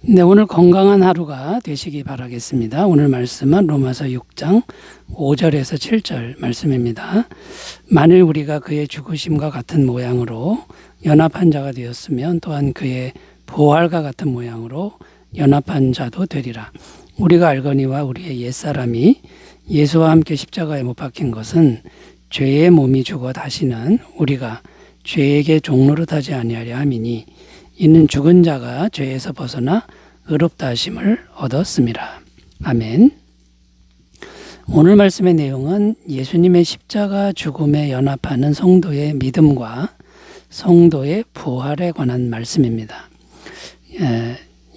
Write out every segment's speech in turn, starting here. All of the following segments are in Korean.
네, 오늘 건강한 하루가 되시기 바라겠습니다. 오늘 말씀은 로마서 6장 5절에서 7절 말씀입니다. 만일 우리가 그의 죽으심과 같은 모양으로 연합한 자가 되었으면 또한 그의 부활과 같은 모양으로 연합한 자도 되리라. 우리가 알거니와 우리의 옛사람이 예수와 함께 십자가에 못 박힌 것은 죄의 몸이 죽어 다시는 우리가 죄에게 종노릇하지 아니하려 함이니 이는 죽은 자가 죄에서 벗어나 의롭다 하심을 얻었습니다. 아멘. 오늘 말씀의 내용은 예수님의 십자가 죽음에 연합하는 성도의 믿음과 성도의 부활에 관한 말씀입니다.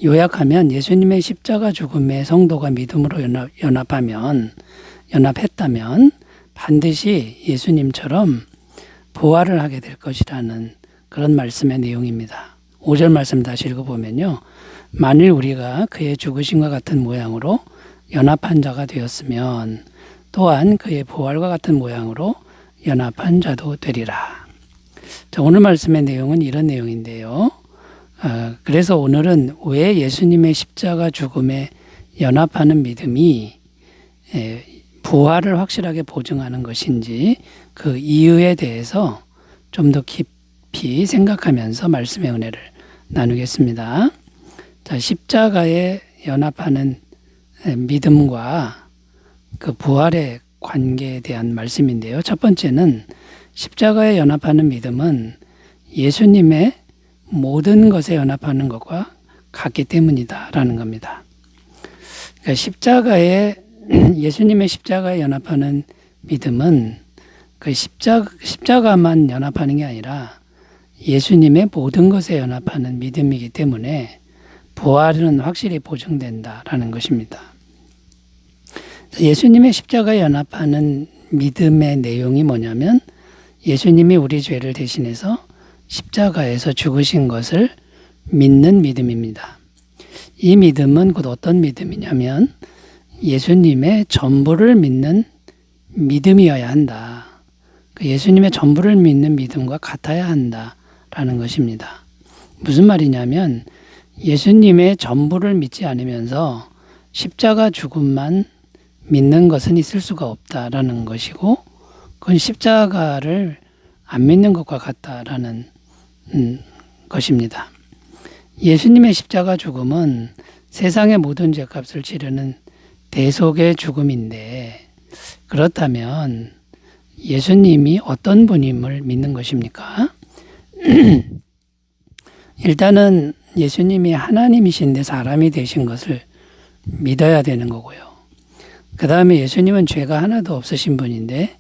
요약하면 예수님의 십자가 죽음에 성도가 믿음으로 연합했다면 반드시 예수님처럼 부활을 하게 될 것이라는 그런 말씀의 내용입니다. 5절 말씀 다시 읽어보면요. 만일 우리가 그의 죽으심과 같은 모양으로 연합한 자가 되었으면 또한 그의 부활과 같은 모양으로 연합한 자도 되리라. 자, 오늘 말씀의 내용은 이런 내용인데요. 그래서 오늘은 왜 예수님의 십자가 죽음에 연합하는 믿음이 부활을 확실하게 보증하는 것인지 그 이유에 대해서 좀 더 깊이 생각하면서 말씀의 은혜를 나누겠습니다. 자, 십자가에 연합하는 믿음과 그 부활의 관계에 대한 말씀인데요. 첫 번째는 십자가에 연합하는 믿음은 예수님의 모든 것에 연합하는 것과 같기 때문이다라는 겁니다. 그러니까 예수님의 십자가에 연합하는 믿음은 그 십자가만 연합하는 게 아니라 예수님의 모든 것에 연합하는 믿음이기 때문에 부활은 확실히 보증된다라는 것입니다. 예수님의 십자가에 연합하는 믿음의 내용이 뭐냐면 예수님이 우리 죄를 대신해서 십자가에서 죽으신 것을 믿는 믿음입니다. 이 믿음은 곧 어떤 믿음이냐면 예수님의 전부를 믿는 믿음이어야 한다. 예수님의 전부를 믿는 믿음과 같아야 한다라는 것입니다. 무슨 말이냐면 예수님의 전부를 믿지 않으면서 십자가 죽음만 믿는 것은 있을 수가 없다라는 것이고 그건 십자가를 안 믿는 것과 같다라는 것입니다. 예수님의 십자가 죽음은 세상의 모든 죄값을 치르는 대속의 죽음인데 그렇다면 예수님이 어떤 분임을 믿는 것입니까? 일단은 예수님이 하나님이신데 사람이 되신 것을 믿어야 되는 거고요. 그 다음에 예수님은 죄가 하나도 없으신 분인데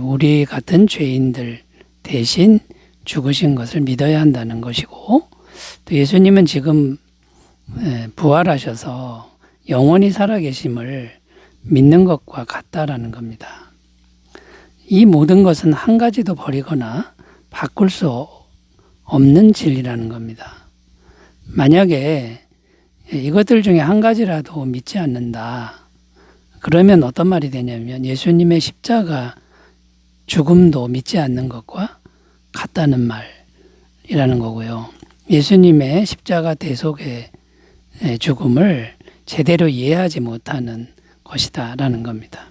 우리 같은 죄인들 대신 죽으신 것을 믿어야 한다는 것이고 또 예수님은 지금 부활하셔서 영원히 살아계심을 믿는 것과 같다라는 겁니다. 이 모든 것은 한 가지도 버리거나 바꿀 수 없는 진리라는 겁니다. 만약에 이것들 중에 한 가지라도 믿지 않는다. 그러면 어떤 말이 되냐면 예수님의 십자가 죽음도 믿지 않는 것과 같다는 말이라는 거고요. 예수님의 십자가 대속의 죽음을 제대로 이해하지 못하는 것이다라는 겁니다.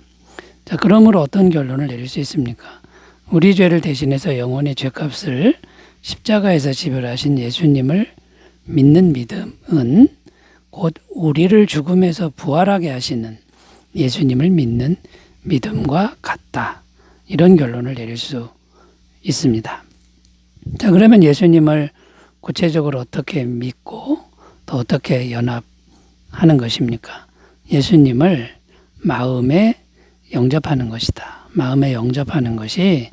자, 그러므로 어떤 결론을 내릴 수 있습니까? 우리 죄를 대신해서 영원히 죄값을 십자가에서 지불하신 예수님을 믿는 믿음은 곧 우리를 죽음에서 부활하게 하시는 예수님을 믿는 믿음과 같다. 이런 결론을 내릴 수 있습니다. 자, 그러면 예수님을 구체적으로 어떻게 믿고 또 어떻게 연합하는 것입니까? 예수님을 마음에 영접하는 것이다. 마음에 영접하는 것이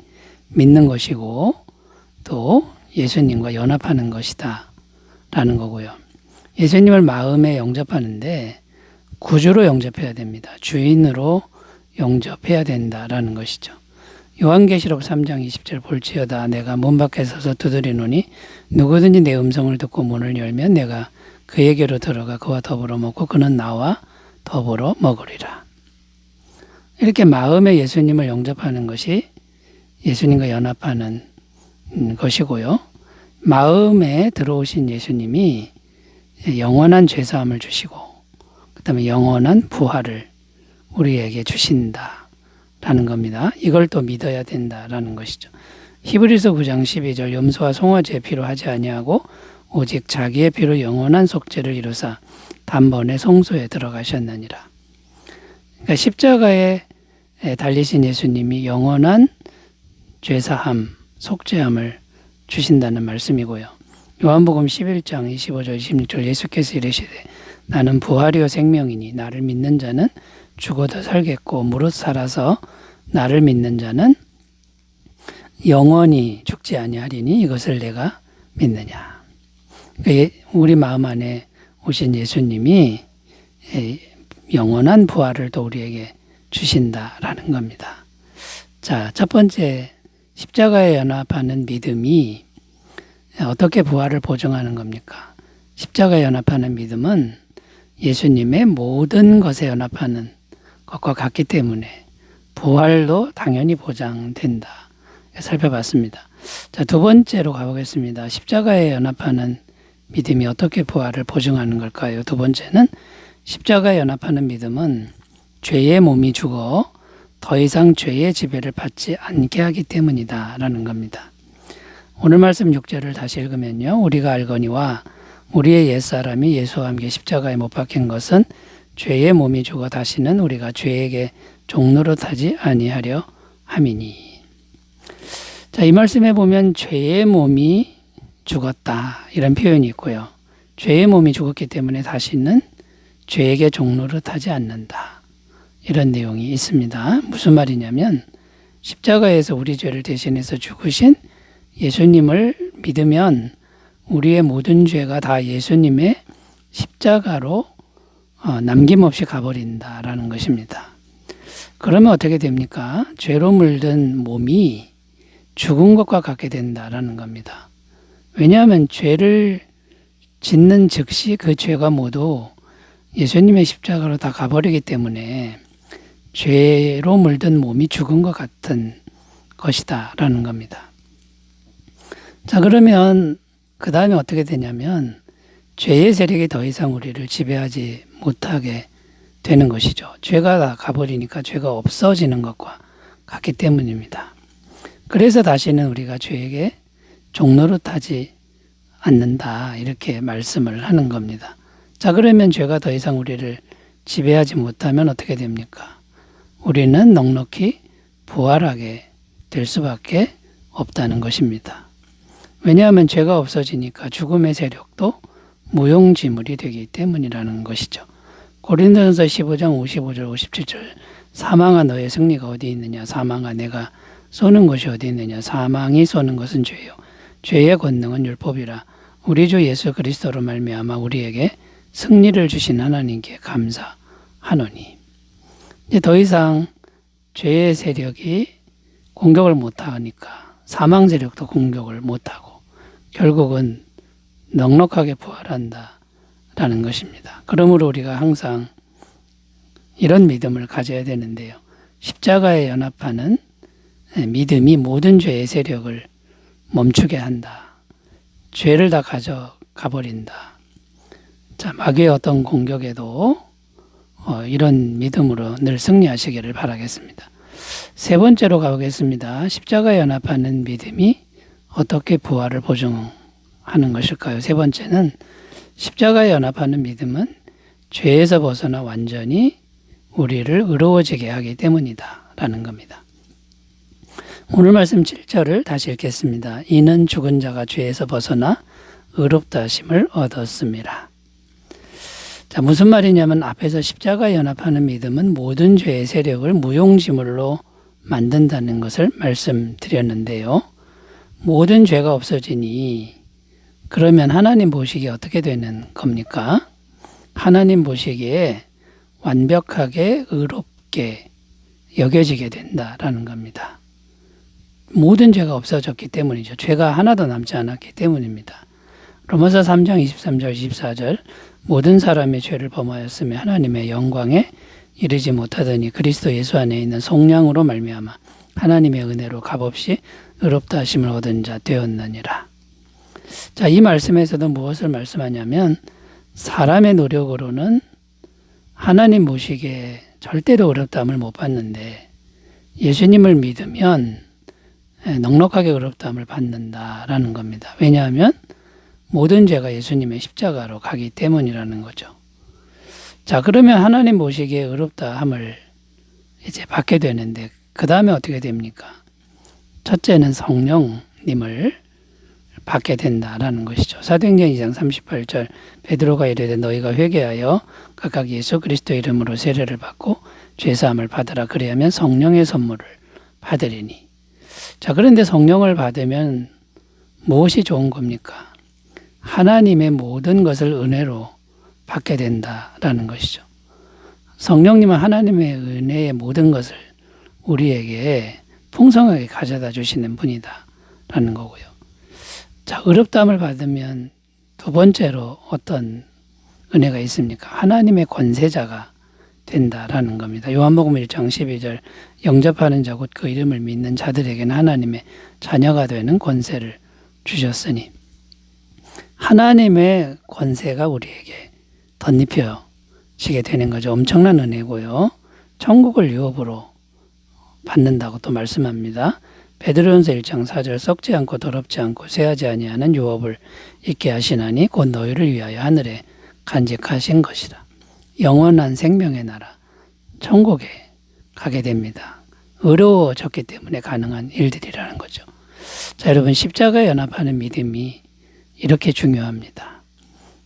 믿는 것이고 또 예수님과 연합하는 것이다. 라는 거고요. 예수님을 마음에 영접하는데 구주로 영접해야 됩니다. 주인으로 영접해야 된다라는 것이죠. 요한계시록 3장 20절 볼지어다 내가 문 밖에 서서 두드리노니 누구든지 내 음성을 듣고 문을 열면 내가 그에게로 들어가 그와 더불어 먹고 그는 나와 더불어 먹으리라. 이렇게 마음에 예수님을 영접하는 것이 예수님과 연합하는 것이고요. 마음에 들어오신 예수님이 영원한 죄사함을 주시고 그 다음에 영원한 부활을 우리에게 주신다라는 겁니다. 이걸 또 믿어야 된다라는 것이죠. 히브리서 9장 12절 염소와 송아지의 피로 하지 아니하고 오직 자기의 피로 영원한 속죄를 이루사 단번에 성소에 들어가셨느니라. 그러니까 십자가에 달리신 예수님이 영원한 죄사함, 속죄함을 주신다는 말씀이고요. 요한복음 11장 25절 26절 예수께서 이르시되 나는 부활이요 생명이니 나를 믿는 자는 죽어도 살겠고 무릇 살아서 나를 믿는 자는 영원히 죽지 아니하리니 이것을 내가 믿느냐. 그러니까 우리 마음 안에 오신 예수님이 영원한 부활을 또 우리에게 주신다라는 겁니다. 자, 첫 번째 십자가에 연합하는 믿음이 어떻게 부활을 보증하는 겁니까? 십자가에 연합하는 믿음은 예수님의 모든 것에 연합하는 것과 같기 때문에 부활도 당연히 보장된다. 살펴봤습니다. 자, 두 번째로 가보겠습니다. 십자가에 연합하는 믿음이 어떻게 부활을 보증하는 걸까요? 두 번째는 십자가에 연합하는 믿음은 죄의 몸이 죽어 더 이상 죄의 지배를 받지 않게 하기 때문이다 라는 겁니다. 오늘 말씀 6절을 다시 읽으면요. 우리가 알거니와 우리의 옛사람이 예수와 함께 십자가에 못 박힌 것은 죄의 몸이 죽어 다시는 우리가 죄에게 종노릇하지 아니하려 함이니. 자, 이 말씀에 보면 죄의 몸이 죽었다 이런 표현이 있고요. 죄의 몸이 죽었기 때문에 다시는 죄에게 종노릇하지 않는다. 이런 내용이 있습니다. 무슨 말이냐면 십자가에서 우리 죄를 대신해서 죽으신 예수님을 믿으면 우리의 모든 죄가 다 예수님의 십자가로 남김없이 가버린다라는 것입니다. 그러면 어떻게 됩니까? 죄로 물든 몸이 죽은 것과 같게 된다라는 겁니다. 왜냐하면 죄를 짓는 즉시 그 죄가 모두 예수님의 십자가로 다 가버리기 때문에 죄로 물든 몸이 죽은 것 같은 것이다라는 겁니다. 자, 그러면 그 다음에 어떻게 되냐면 죄의 세력이 더 이상 우리를 지배하지 못하게 되는 것이죠. 죄가 다 가버리니까 죄가 없어지는 것과 같기 때문입니다. 그래서 다시는 우리가 죄에게 종노릇하지 않는다 이렇게 말씀을 하는 겁니다. 자, 그러면 죄가 더 이상 우리를 지배하지 못하면 어떻게 됩니까? 우리는 넉넉히 부활하게 될 수밖에 없다는 것입니다. 왜냐하면 죄가 없어지니까 죽음의 세력도 무용지물이 되기 때문이라는 것이죠. 고린도전서 15장 55절 57절 사망아 너의 승리가 어디 있느냐 사망아 내가 쏘는 것이 어디 있느냐 사망이 쏘는 것은 죄요 죄의 권능은 율법이라 우리 주 예수 그리스도로 말미암아 우리에게 승리를 주신 하나님께 감사하노니. 이제 더 이상 죄의 세력이 공격을 못하니까 사망 세력도 공격을 못하고 결국은 넉넉하게 부활한다라는 것입니다. 그러므로 우리가 항상 이런 믿음을 가져야 되는데요. 십자가에 연합하는 믿음이 모든 죄의 세력을 멈추게 한다. 죄를 다 가져가 버린다. 자, 마귀의 어떤 공격에도 이런 믿음으로 늘 승리하시기를 바라겠습니다. 세 번째로 가보겠습니다. 십자가에 연합하는 믿음이 어떻게 부활을 보증하는 것일까요? 세 번째는 십자가에 연합하는 믿음은 죄에서 벗어나 완전히 우리를 의로워지게 하기 때문이다 라는 겁니다. 오늘 말씀 7절을 다시 읽겠습니다. 이는 죽은 자가 죄에서 벗어나 의롭다 하심을 얻었습니다. 자, 무슨 말이냐면 앞에서 십자가에 연합하는 믿음은 모든 죄의 세력을 무용지물로 만든다는 것을 말씀드렸는데요. 모든 죄가 없어지니 그러면 하나님 보시기에 어떻게 되는 겁니까? 하나님 보시기에 완벽하게 의롭게 여겨지게 된다라는 겁니다. 모든 죄가 없어졌기 때문이죠. 죄가 하나도 남지 않았기 때문입니다. 로마서 3장 23절 24절 모든 사람의 죄를 범하였으며 하나님의 영광에 이르지 못하더니 그리스도 예수 안에 있는 속량으로 말미암아 하나님의 은혜로 값없이 의롭다 하심을 얻은 자 되었느니라. 자, 이 말씀에서도 무엇을 말씀하냐면 사람의 노력으로는 하나님 모시기에 절대로 어렵다함을 못 받는데 예수님을 믿으면 넉넉하게 어렵다함을 받는다라는 겁니다. 왜냐하면 모든 죄가 예수님의 십자가로 가기 때문이라는 거죠. 자, 그러면 하나님 모시기에 어렵다함을 이제 받게 되는데 그 다음에 어떻게 됩니까? 첫째는 성령님을 받게 된다라는 것이죠. 사도행전 2장 38절 베드로가 이르되 너희가 회개하여 각각 예수 그리스도 이름으로 세례를 받고 죄사함을 받으라. 그리하면 성령의 선물을 받으리니. 자, 그런데 성령을 받으면 무엇이 좋은 겁니까? 하나님의 모든 것을 은혜로 받게 된다라는 것이죠. 성령님은 하나님의 은혜의 모든 것을 우리에게 풍성하게 가져다 주시는 분이다라는 거고요. 자, 어렵다함을 받으면 두 번째로 어떤 은혜가 있습니까? 하나님의 권세자가 된다라는 겁니다. 요한복음 1장 12절 영접하는 자 곧 그 이름을 믿는 자들에게는 하나님의 자녀가 되는 권세를 주셨으니 하나님의 권세가 우리에게 덧입혀지게 되는 거죠. 엄청난 은혜고요. 천국을 유업으로 받는다고 또 말씀합니다. 베드로전서 1장 4절 썩지 않고 더럽지 않고 쇠하지 아니하는 유업을 있게 하시나니 곧 너희를 위하여 하늘에 간직하신 것이라. 영원한 생명의 나라 천국에 가게 됩니다. 어려워졌기 때문에 가능한 일들이라는 거죠. 자, 여러분 십자가에 연합하는 믿음이 이렇게 중요합니다.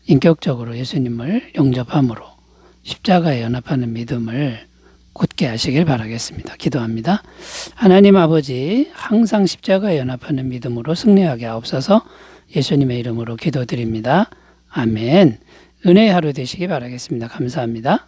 인격적으로 예수님을 영접함으로 십자가에 연합하는 믿음을 굳게 하시길 바라겠습니다. 기도합니다. 하나님 아버지, 항상 십자가에 연합하는 믿음으로 승리하게 하옵소서. 예수님의 이름으로 기도드립니다. 아멘. 은혜의 하루 되시기 바라겠습니다. 감사합니다.